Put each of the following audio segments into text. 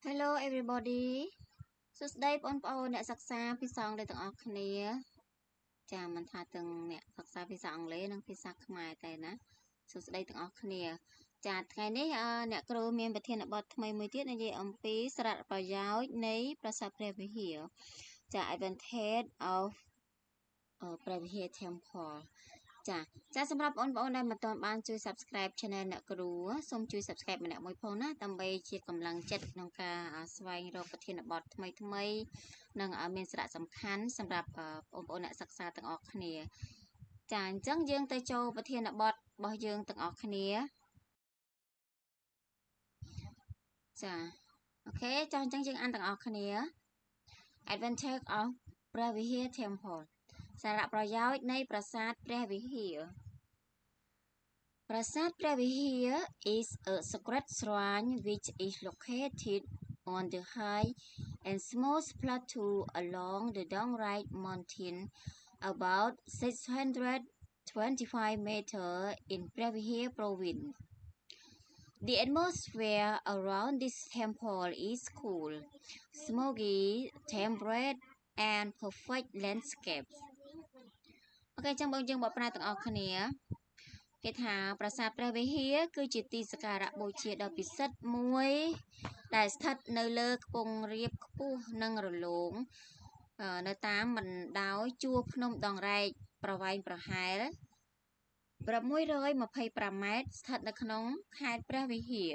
Hello everybody សួស្តីបងប្អូនអ្នកសិក្សាភាសាអង់គ្លេសទាំងអស់គ្នាចាមិនថាទាំងអ្នកសិក្សាភាសាអង់គ្លេសនិងភាសាខ្មែរតែណាសួស្តីទាំងអស់គ្នាចាថ្ងៃនេះអ្នកគ្រូមានប្រធានបទថ្មីមួយទៀតនិយាយអំពីសារៈប្រយោជន៍នៃប្រាសាទព្រះវិហារចា Advantage of ព្រះវិហារ Temple ចាសម្រាប់បងប្អូនដែលមិនទាន់បានជួយ Subscribe Channel អ្នកគ្រូសូមជួយ Subscribe ម្នាក់មួយផងណាដើម្បីជាកម្លាំងចិត្តក្នុងការស្វែងរកប្រធានបទថ្មីៗនិងមានសារៈសំខាន់សម្រាប់បងប្អូនអ្នកសិក្សាទាំងអស់គ្នាចាអញ្ចឹងយើងទៅចូលប្រធានបទរបស់យើងទាំងអស់គ្នាចាអូខេចុះអញ្ចឹងយើងអានទាំងអស់គ្នា Advantage of ព្រះវិហារ Temple សារៈប្រយោជន៍នៃប្រាសាទព្រះវិហារPrasad Pravihir is a sacred shrine which is located on the high and smooth plateau along the Dongrai mountain about 625 meters in Pravihir province. The atmosphere around this temple is cool, smoky, temperate, and perfect landscape. អូខេចឹងបងយើងបកប្រែទាំងអស់គ្នាគេថាប្រាសាទព្រះវិហារគឺជាទីសក្ការៈបូជាដ៏ពិសិដ្ឋមួយដែលស្ថិតនៅលើខ្ពង់រាបខ្ពស់និងរលោងនៅតាមបណ្ដោយជួរភ្នំដងរែកប្រវែងប្រហែល625ម៉ែត្រស្ថិតនៅក្នុងខេត្តព្រះវិហារ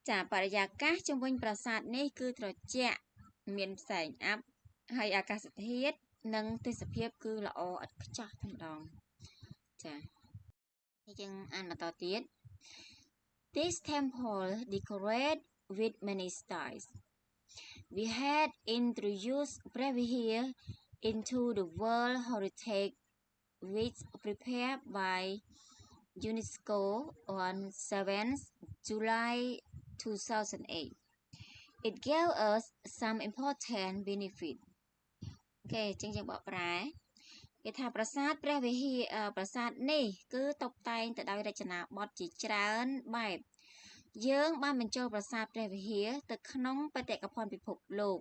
ចាបរិយាកាសជុំវិញប្រាសាទនេះគឺត្រជាក់មានផ្សែងអាប់ហើយអាកាសធាតុនិងទេសភាពគឺល្អឥតខ្ចោះតែម្ដងចាយើងអានបន្តទៀត This temple decorated with many styles. We had introduced Pravihir into the World Heritage which prepared by UNESCO on 7th July 2008. It gave us some important benefits. អូខេចឹងយើងបកប្រែគេថាប្រាសាទព្រះវិហារប្រាសាទនេះគឺតុបតែងទៅដោយរចនាបថជាច្រើនបែបយើងបានបញ្ចូលប្រាសាទព្រះវិហារទៅក្នុងបេតិកភណ្ឌពិភពលោក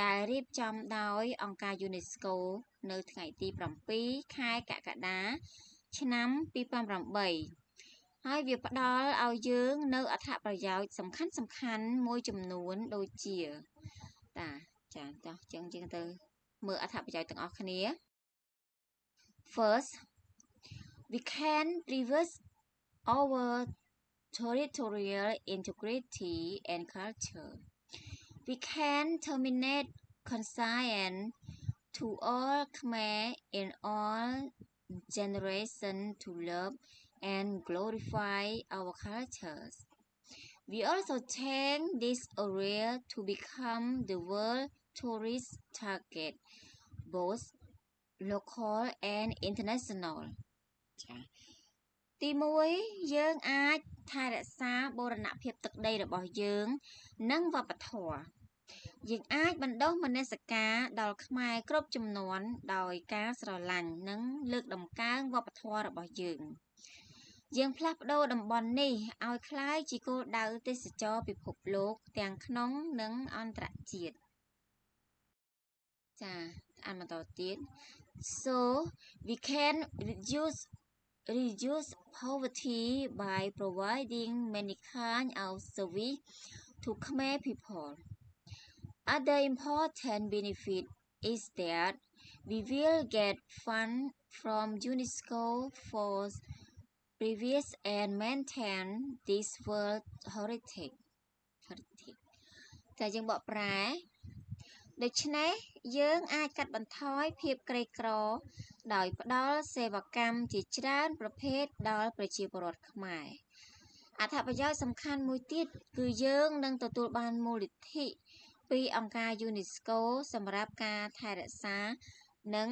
ដែលរៀបចំដោយអង្គការ UNESCO នៅថ្ងៃទី7ខែកក្កដាឆ្នាំ2008ហើយវាផ្ដល់ឲ្យយើងនៅអត្ថប្រយោជន៍សំខាន់មួយចំនួនដូចជាចាចោះចឹងយើងទៅមើលអត្ថប្រយោជន៍ទាំងអស់គ្នាFirst, we can preserve our territorial integrity and culture. We can terminate conscience to all Khmer in all generations to love and glorify our cultures. We also take this area to become the world tourist target, both local and international ចាទី1យើងអាចថែរក្សាបូរណភាពទឹកដីរបស់យើងនិងវប្បធម៌យើងអាចបណ្ដុះមនសិការដល់ខ្មែរគ្រប់ជំនាន់ដោយការស្រឡាញ់និងលើកតម្កើងវប្បធម៌របស់យើងផ្លាស់ប្ដូរតំបន់នេះឲ្យคล้ายជាគោលដៅទេសចរពិភពលោកទាំងក្នុងនិងអន្តរជាតិចាអានបន្តទៀត So we can reduce poverty by providing many kinds of service to Khmer people. Other important benefit is that we will get funds from UNESCO for previous and maintain this World Heritage តែយើងបកប្រែដូច្នេះយើងអាចកាត់បន្ថយភាពក្រីក្រដោយផ្ដល់សេវាកម្មជាច្រើនប្រភេទដល់ប្រជាពលរដ្ឋខ្មែរអត្ថប្រយោជន៍សំខាន់មួយទៀតគឺយើងនឹងទទួលបានមូលនិធិពីអង្គការ UNESCO សម្រាប់ការថែរក្សានិង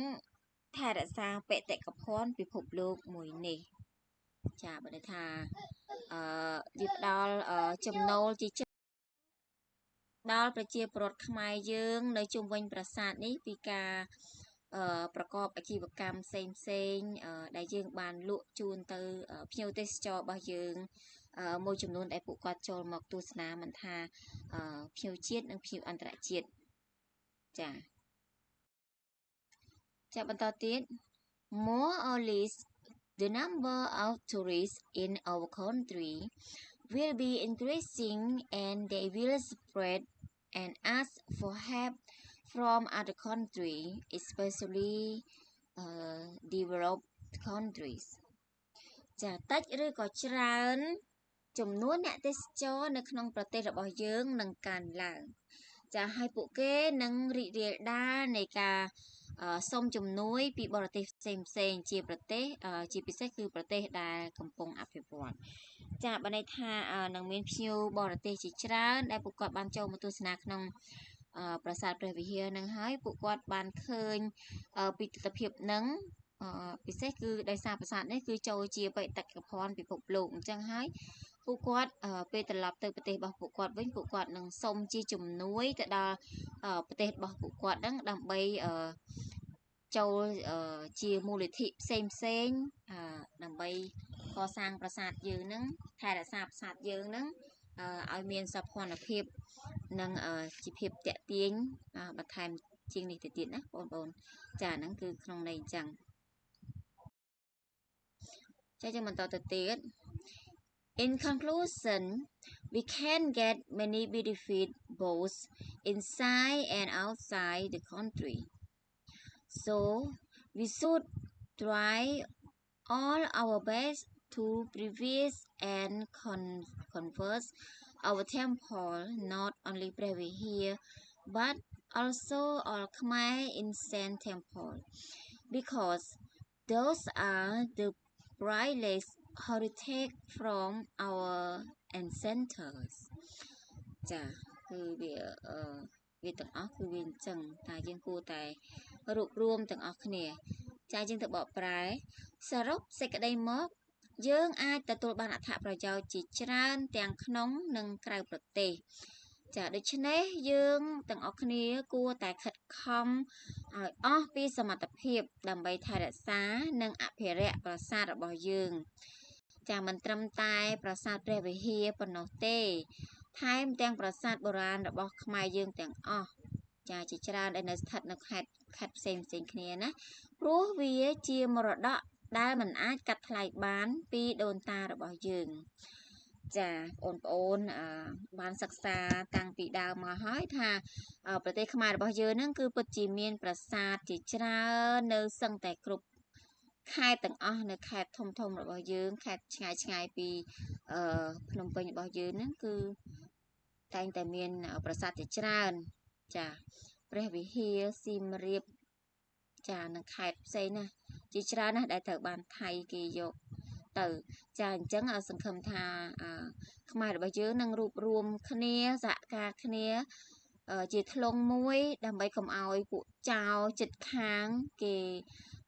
ថែរក្សាបេតិកភណ្ឌពិភពលោកមួយនេះចាបើន័យថាវាផ្ដល់ចំណូលជាដល់ប្រជាពលរដ្ឋខ្មែរយើងនៅជុំវិញប្រាសាទនេះពីការប្រកបអាជីវកម្មផ្សេងដែលយើងបានលក់ជូនទៅភ្ញៀវទេសចររបស់យើង មួយចំនួនដែលពួកគាត់ចូលមកទស្សនាមិនថាភ្ញៀវជាតិនិងភ្ញៀវអន្តរជាតិចាបន្តទៀត more or less the number of tourists in our country will be increasing and they will spread and ask for help from other countries especially developed countries ចាតិចឬក៏ច្រើនចំនួនអ្នកទេសចរនៅក្នុងប្រទេសរបស់យើងនឹងកើនឡើងចាឲ្យពួកគេនឹងរីករាលដាលនៃការសុំជំនួយពីបរទេសផ្សេងជាប្រទេសជាពិសេសគឺប្រទេសដែលកំពុងអភិវឌ្ឍចាបើន័យថានឹងមានភ្ញៀវបរទេសជាច្រើនដែលពួកគាត់បានចូលមកទស្សនាក្នុងប្រាសាទព្រះវិហារនឹងហើយពួកគាត់បានឃើញពីទស្សនវិជ្ជានឹងពិសេសគឺដោយសារប្រាសាទនេះគឺចូលជាបេតិកភណ្ឌពិភពលោកអញ្ចឹងហើយពួកគាត់ពេលត្រឡប់ទៅប្រទេសរបស់ពួកគាត់វិញពួកគាត់នឹងសុំជាជំនួយទៅដល់ប្រទេសរបស់ពួកគាត់ហ្នឹងដើម្បីចូលជាមូលនិធិផ្សេងដើម្បីកសាងប្រាសាទយើងហ្នឹងថែរក្សាប្រាសាទយើងហ្នឹងឲ្យមានសោភ័ណភាពនិងជាភាពតាក់ទាញបន្ថែមជាងនេះទៅទៀតណាបងប្អូនចាហ្នឹងគឺក្នុងន័យអញ្ចឹងចាយើងបន្តទៅទៀត In conclusion we can get many benefits both inside and outside the country so we should try all our best to preserve and conserve our temple not onlyព្រះវិហារ but also all Khmer ancient temple because those are the priceless heritage from our ancestors ចាគឺវាទាំងអស់គឺវាអញ្ចឹងថាយើងគួរតែរួបរวมទាំងអស់គ្នាចាយើងទៅបកប្រែសរុបសេចក្តីមកយើងអាចទទួលបានអត្ថប្រយោជន៍ជាច្រើនទាំងក្នុងនិងក្រៅប្រទេសចាដូច្នេះយើងទាំងអស់គ្នាគួរតែខិតខំឲ្យអស់ពីសមត្ថភាពដើម្បីថែរក្សានិងអភិរក្សប្រាសាទរបស់យើងចាមិនត្រឹមតែប្រាសាទព្រះវិហារប៉ុណ្ណោះទេថែមទាំងប្រាសាទបុរាណរបស់ខ្មែរយើងទាំងអស់ចាជាច្រើនដែលនៅស្ថិតនៅខេត្តផ្សេងគ្នាណាព្រោះវាជាមរតកដែលមិនអាចកាត់ថ្លៃបានពីដូនតារបស់យើងចាបងប្អូនបានសិក្សាតាំងពីដើមមកហើយថាប្រទេសខ្មែររបស់យើងហ្នឹងគឺពិតជាមានប្រាសាទជាច្រើននៅសឹងតែគ្រប់ខេត្តទាំងអស់នៅខេត្តធំរបស់យើងខេត្តឆ្ងាយពីភ្នំពេញរបស់យើងហ្នឹងគឺតែងតែមានប្រាសាទជាច្រើនចាព្រះវិហារសៀមរាបចានិងខេត្តផ្សេងណាជាច្រើនណាស់ដែលត្រូវបានថៃគេយកទៅចាអញ្ចឹងសង្ឃឹមថាខ្មែររបស់យើងនឹងរួបរวมគ្នាសហការគ្នាជាធ្លុងមួយដើម្បីកុំឲ្យពួកចៅចិត្តខាងគេ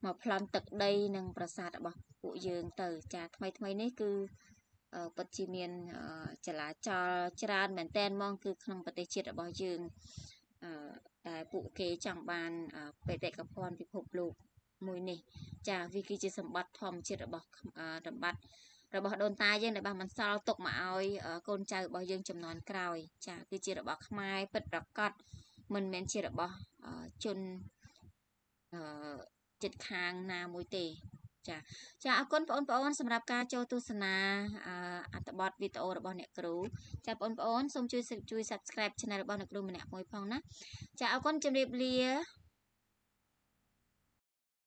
មកប្លន់ទឹកដីនិងប្រាសាទរបស់ពួកយើងទៅចាថ្មីនេះគឺពិតជាមានចលាចលច្រើនមែនតែនហ្មងគឺក្នុងប្រទេសជាតិរបស់យើងដែលពួកគេចង់បានបេតិកភណ្ឌពិភពលោកមួយនេះចាវាគឺជាសម្បត្តិធម្មជាតិរបស់ដូនតាយើងដែលបានបន្សល់ទុកមកឲ្យកូនចៅរបស់យើងចំនួនក្រោយចាគឺជារបស់ខ្មែរពិតប្រាកដមិនមែនជារបស់ជនចិត្តខាងណាមួយទេចាអរគុណបងប្អូនសម្រាប់ការចូលទស្សនាអត្ថបទវីដេអូរបស់អ្នកគ្រូចាបងប្អូនសូមជួយ Subscribe Channel របស់អ្នកគ្រូម្នាក់មួយផងណាចាអរគុណជម្រាបលា